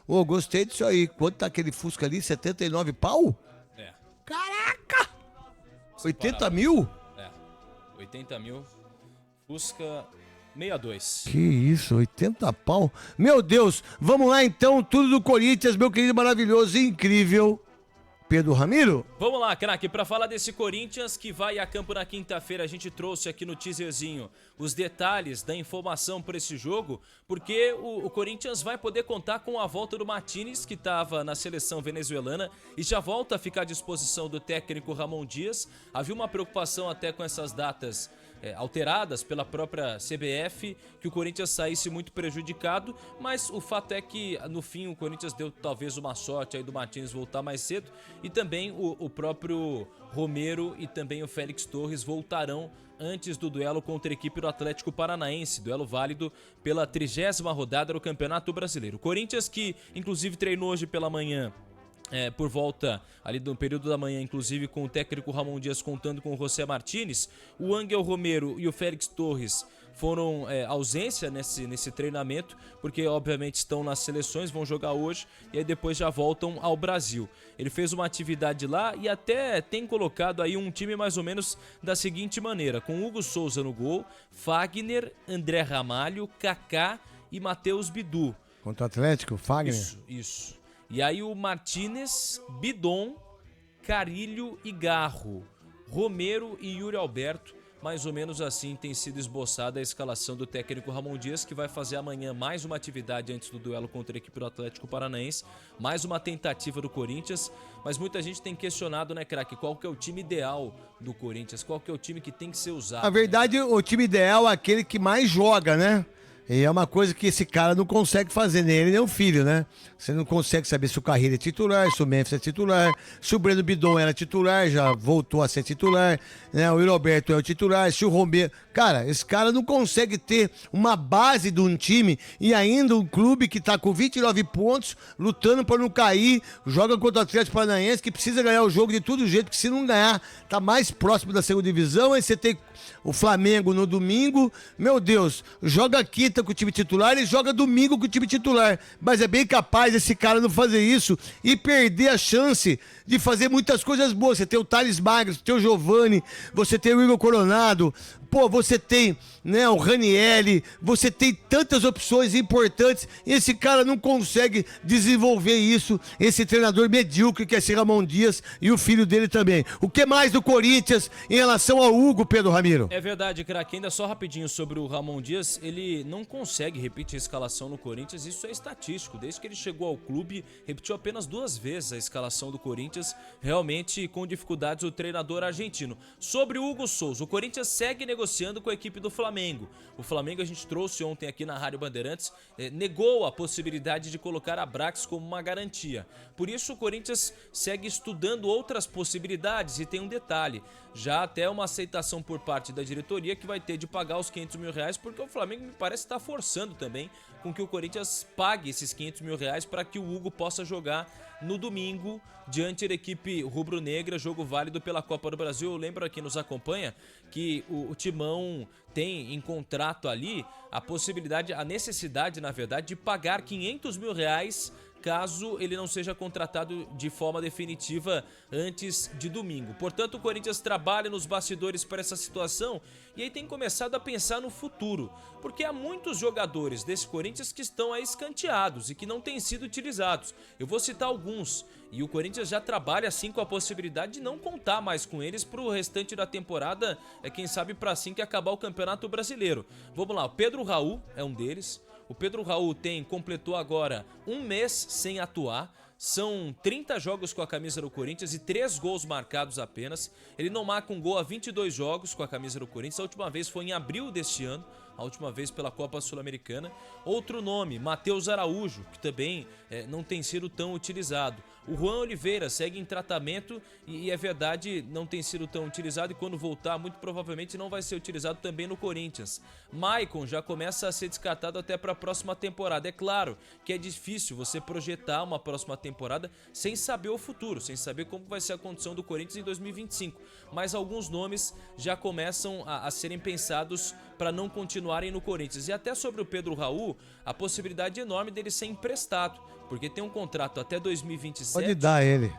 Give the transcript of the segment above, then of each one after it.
Ô, gostei disso aí. Quanto tá aquele Fusca ali? 79 pau? É. Caraca! 80 Separado. mil? É. 80 mil. Fusca 62. Que isso, 80 pau? Meu Deus, vamos lá então, tudo do Corinthians, meu querido maravilhoso e incrível Pedro Ramiro. Vamos lá, craque, para falar desse Corinthians que vai a campo na quinta-feira, a gente trouxe aqui no teaserzinho os detalhes da informação para esse jogo, porque o Corinthians vai poder contar com a volta do Martínez, que estava na seleção venezuelana e já volta a ficar à disposição do técnico Ramon Dias. Havia uma preocupação até com essas datas alteradas pela própria CBF, que o Corinthians saísse muito prejudicado, mas o fato é que no fim o Corinthians deu talvez uma sorte aí do Martínez voltar mais cedo, e também o próprio Romero e também o Félix Torres voltarão antes do duelo contra a equipe do Atlético Paranaense, duelo válido pela 30ª rodada do Campeonato Brasileiro. O Corinthians, que inclusive treinou hoje pela manhã, por volta ali do período da manhã, inclusive com o técnico Ramon Dias contando com o José Martínez, o Ángel Romero e o Félix Torres foram ausência nesse treinamento, porque obviamente estão nas seleções, vão jogar hoje e aí depois já voltam ao Brasil. Ele fez uma atividade lá e até tem colocado aí um time mais ou menos da seguinte maneira, com Hugo Souza no gol, Fagner, André Ramalho, Kaká e Matheus Bidu. Contra o Atlético, Fagner. Isso. E aí o Martínez, Bidon, Carilho e Garro, Romero e Yuri Alberto. Mais ou menos assim tem sido esboçada a escalação do técnico Ramon Dias, que vai fazer amanhã mais uma atividade antes do duelo contra a equipe do Atlético Paranaense, mais uma tentativa do Corinthians, mas muita gente tem questionado, né, craque, qual que é o time ideal do Corinthians, qual que é o time que tem que ser usado. Na verdade, o time ideal é aquele que mais joga, né? E é uma coisa que esse cara não consegue fazer, nem ele nem o filho, né? Você não consegue saber se o Carrilho é titular, se o Memphis é titular, se o Breno Bidon era titular, já voltou a ser titular, né? O Yuri Alberto é o titular, se o Romero... Cara, esse cara não consegue ter uma base de um time e ainda um clube que tá com 29 pontos, lutando para não cair, joga contra o Atlético Paranaense, que precisa ganhar o jogo de todo jeito, porque se não ganhar, tá mais próximo da segunda divisão, aí você tem o Flamengo no domingo, meu Deus, joga quinta com o time titular e joga domingo com o time titular, mas é bem capaz esse cara não fazer isso e perder a chance de fazer muitas coisas boas. Você tem o Thales Magno, você tem o Giovani, você tem o Igor Coronado, pô, você tem, né, o Ranieri, você tem tantas opções importantes e esse cara não consegue desenvolver isso, esse treinador medíocre que é esse Ramon Dias e o filho dele também. O que mais do Corinthians em relação ao Hugo, Pedro Ramiro? É verdade, craque, ainda só rapidinho sobre o Ramon Dias, ele não consegue repetir a escalação no Corinthians, isso é estatístico, desde que ele chegou ao clube, repetiu apenas 2 vezes a escalação do Corinthians, realmente com dificuldades o treinador argentino. Sobre o Hugo Souza, o Corinthians segue negociando com a equipe do Flamengo. O Flamengo, a gente trouxe ontem aqui na Rádio Bandeirantes, negou a possibilidade de colocar a Brax como uma garantia. Por isso o Corinthians segue estudando outras possibilidades e tem um detalhe, já até uma aceitação por parte da diretoria que vai ter de pagar os 500 mil reais, porque o Flamengo me parece estar forçando também com que o Corinthians pague esses 500 mil reais para que o Hugo possa jogar no domingo diante da equipe rubro-negra, jogo válido pela Copa do Brasil. Eu lembro a quem nos acompanha que o Timão tem em contrato ali a possibilidade, a necessidade, na verdade, de pagar 500 mil reais caso ele não seja contratado de forma definitiva antes de domingo. Portanto, o Corinthians trabalha nos bastidores para essa situação e aí tem começado a pensar no futuro, porque há muitos jogadores desse Corinthians que estão aí escanteados e que não têm sido utilizados. Eu vou citar alguns, e o Corinthians já trabalha assim com a possibilidade de não contar mais com eles para o restante da temporada, quem sabe para assim que acabar o Campeonato Brasileiro. Vamos lá, o Pedro Raul é um deles. O Pedro Raul completou agora 1 mês sem atuar, são 30 jogos com a camisa do Corinthians e 3 gols marcados apenas. Ele não marca um gol há 22 jogos com a camisa do Corinthians, a última vez foi em abril deste ano, a última vez pela Copa Sul-Americana. Outro nome, Matheus Araújo, que também não tem sido tão utilizado. O Juan Oliveira segue em tratamento e é verdade, não tem sido tão utilizado e quando voltar, muito provavelmente não vai ser utilizado também no Corinthians. Maicon já começa a ser descartado até para a próxima temporada. É claro que é difícil você projetar uma próxima temporada sem saber o futuro, sem saber como vai ser a condição do Corinthians em 2025. Mas alguns nomes já começam a serem pensados para não continuarem no Corinthians. E até sobre o Pedro Raul, a possibilidade enorme dele ser emprestado, porque tem um contrato até 2027. Pode dar ele.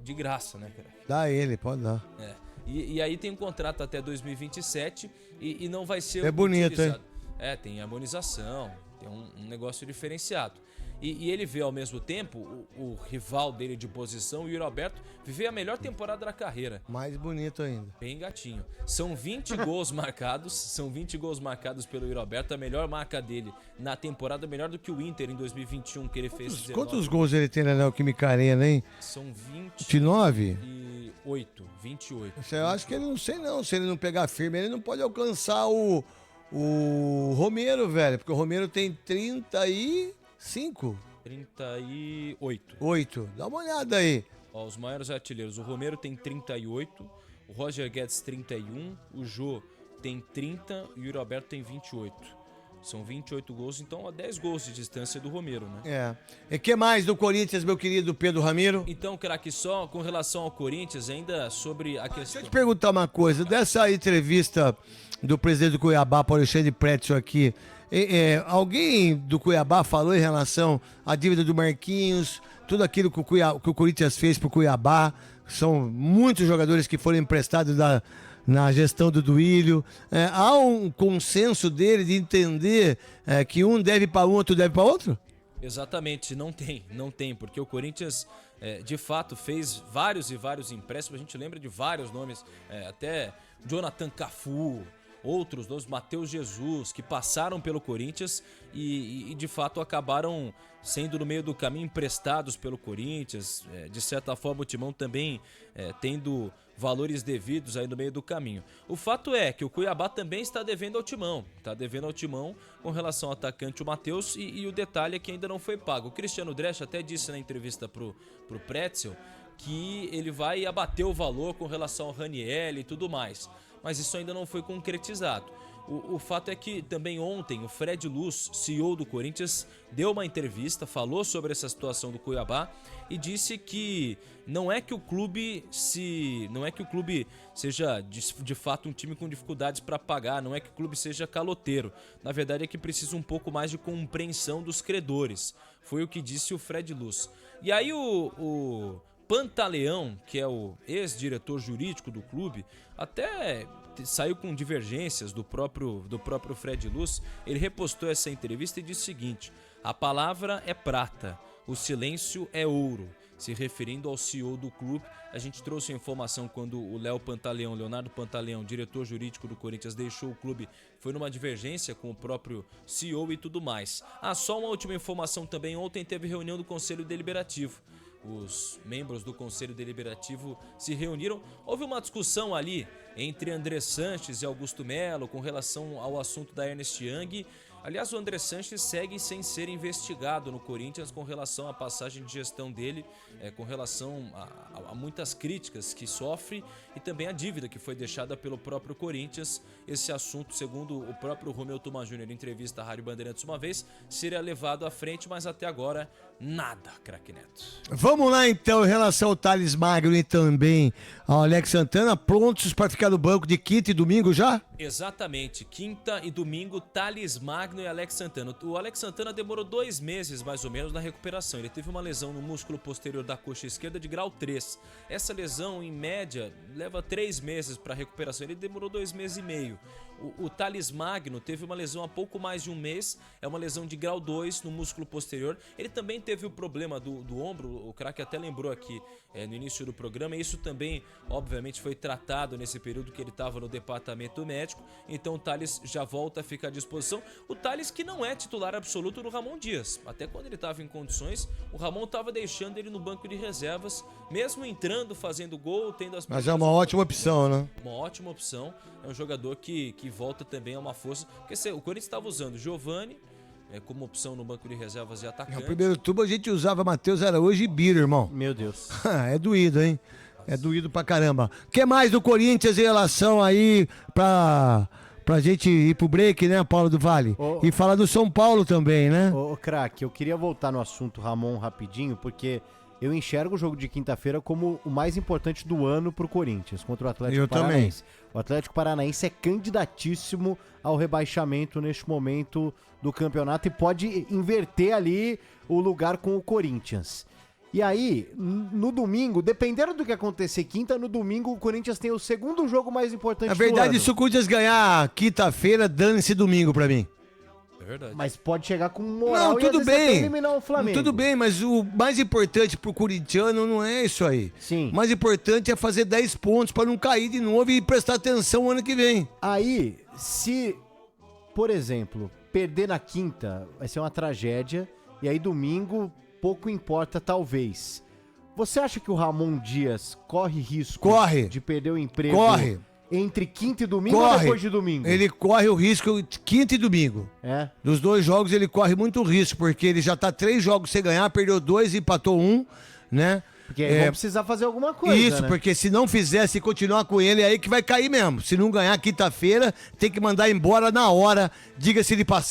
De graça, né, cara? Dá ele, pode dar. E aí tem um contrato até 2027 e não vai ser É bonito, utilizado. Tem harmonização, tem um negócio diferenciado. E ele vê ao mesmo tempo o rival dele de posição, o Yuri Alberto, viver a melhor temporada da carreira. Mais bonito ainda. Bem gatinho. São 20 gols marcados, pelo Yuri Alberto, a melhor marca dele na temporada, melhor do que o Inter em 2021, que ele fez 19. Quantos gols ele tem na Neoquímica Arena, hein? São 29? 28. Eu acho que ele não sei não, se ele não pegar firme, ele não pode alcançar o Romero, velho, porque o Romero tem 35? 38. 8. Dá uma olhada aí. Ó, os maiores artilheiros, o Romero tem 38, o Roger Guedes 31, o Jô tem 30 e o Yuri Alberto tem 28. São 28 gols, então a 10 gols de distância do Romero, né? E que mais do Corinthians, meu querido Pedro Ramiro? Então, craque, só com relação ao Corinthians, ainda sobre a questão... Deixa eu te perguntar uma coisa. Dessa entrevista do presidente do Cuiabá, para o Alexandre Pretzel aqui, alguém do Cuiabá falou em relação à dívida do Marquinhos, tudo aquilo que o Corinthians fez pro Cuiabá? São muitos jogadores que foram emprestados na gestão do Duílio. Há um consenso dele de entender que um deve para um, outro deve para outro? Exatamente, não tem, porque o Corinthians de fato fez vários e vários empréstimos, a gente lembra de vários nomes, até Jonathan Cafu, outros nomes, Matheus Jesus, que passaram pelo Corinthians e de fato acabaram sendo no meio do caminho emprestados pelo Corinthians, de certa forma o Timão também tendo valores devidos aí no meio do caminho. O fato é que o Cuiabá também está devendo ao Timão, com relação ao atacante o Matheus e o detalhe é que ainda não foi pago. O Cristiano Dresch até disse na entrevista pro Pretzel que ele vai abater o valor com relação ao Raniel e tudo mais, mas isso ainda não foi concretizado. O fato é que também ontem o Fred Luz, CEO do Corinthians, deu uma entrevista, falou sobre essa situação do Cuiabá e disse que não é que o clube seja de fato um time com dificuldades para pagar, não é que o clube seja caloteiro. Na verdade é que precisa um pouco mais de compreensão dos credores. Foi o que disse o Fred Luz. E aí o Pantaleão, que é o ex-diretor jurídico do clube, até saiu com divergências do próprio Fred Luz. Ele repostou essa entrevista e disse o seguinte: a palavra é prata, o silêncio é ouro. Se referindo ao CEO do clube, a gente trouxe a informação quando o Leonardo Pantaleão, diretor jurídico do Corinthians, deixou o clube, foi numa divergência com o próprio CEO e tudo mais. Só uma última informação também, ontem teve reunião do Conselho Deliberativo. Os membros do Conselho Deliberativo se reuniram. Houve uma discussão ali entre André Sanches e Augusto Melo com relação ao assunto da Ernest Young. Aliás, o André Sanches segue sem ser investigado no Corinthians com relação à passagem de gestão dele, com relação a muitas críticas que sofre e também a dívida que foi deixada pelo próprio Corinthians. Esse assunto, segundo o próprio Romeu Tuma Júnior em entrevista à Rádio Bandeirantes uma vez, seria levado à frente, mas até agora nada, craque Neto. Vamos lá então, em relação ao Thales Magno e também ao Alex Santana, prontos para ficar no banco de quinta e domingo já? Exatamente, quinta e domingo, Thales Magno e Alex Santana. O Alex Santana demorou 2 meses mais ou menos na recuperação. Ele teve uma lesão no músculo posterior da coxa esquerda de grau 3. Essa lesão, em média, leva 3 meses para recuperação. Ele demorou 2 meses e meio. O Thales Magno teve uma lesão há pouco mais de 1 mês, é uma lesão de grau 2 no músculo posterior. Ele também teve o problema do ombro, o craque até lembrou aqui no início do programa. Isso também, obviamente, foi tratado nesse período que ele estava no departamento médico. Então o Thales já volta a ficar à disposição. O Thales que não é titular absoluto do Ramon Dias. Até quando ele estava em condições, o Ramon estava deixando ele no banco de reservas, mesmo entrando, fazendo gol, tendo as... Mas é uma ótima opção, né? Uma ótima opção. É um jogador que volta também a uma força. Porque o Corinthians estava usando Giovani como opção no banco de reservas e atacante. No primeiro turno a gente usava Matheus Araújo e Bira, irmão. Meu Deus. É doído, hein? É doído pra caramba. O que mais do Corinthians em relação aí pra pra gente ir pro break, né, Paulo do Vale? E falar do São Paulo também, né? Ô, craque, eu queria voltar no assunto Ramon rapidinho, porque eu enxergo o jogo de quinta-feira como o mais importante do ano pro Corinthians, contra o Atlético Paranaense. O Atlético Paranaense é candidatíssimo ao rebaixamento neste momento do campeonato e pode inverter ali o lugar com o Corinthians. E aí, no domingo, dependendo do que acontecer quinta, no domingo o Corinthians tem o segundo jogo mais importante do ano. Na verdade, se o Corinthians ganhar quinta-feira, dane-se domingo pra mim. É verdade. Mas pode chegar com moral Não, tudo bem. eliminar o Flamengo. Tudo bem, mas o mais importante pro corintiano não é isso aí. Sim. O mais importante é fazer 10 pontos pra não cair de novo e prestar atenção ano que vem. Aí, se, por exemplo, perder na quinta, vai ser uma tragédia. E aí domingo, pouco importa talvez. Você acha que o Ramon Dias corre risco de perder o emprego entre quinta e domingo ou depois de domingo? Ele corre o risco quinta e domingo. É? Dos 2 jogos ele corre muito risco, porque ele já tá 3 jogos sem ganhar, perdeu 2 e empatou 1, né? Porque aí vão precisar fazer alguma coisa, Isso, né? porque se não fizer, se continuar com ele, é aí que vai cair mesmo. Se não ganhar quinta-feira, tem que mandar embora na hora, diga-se de passagem.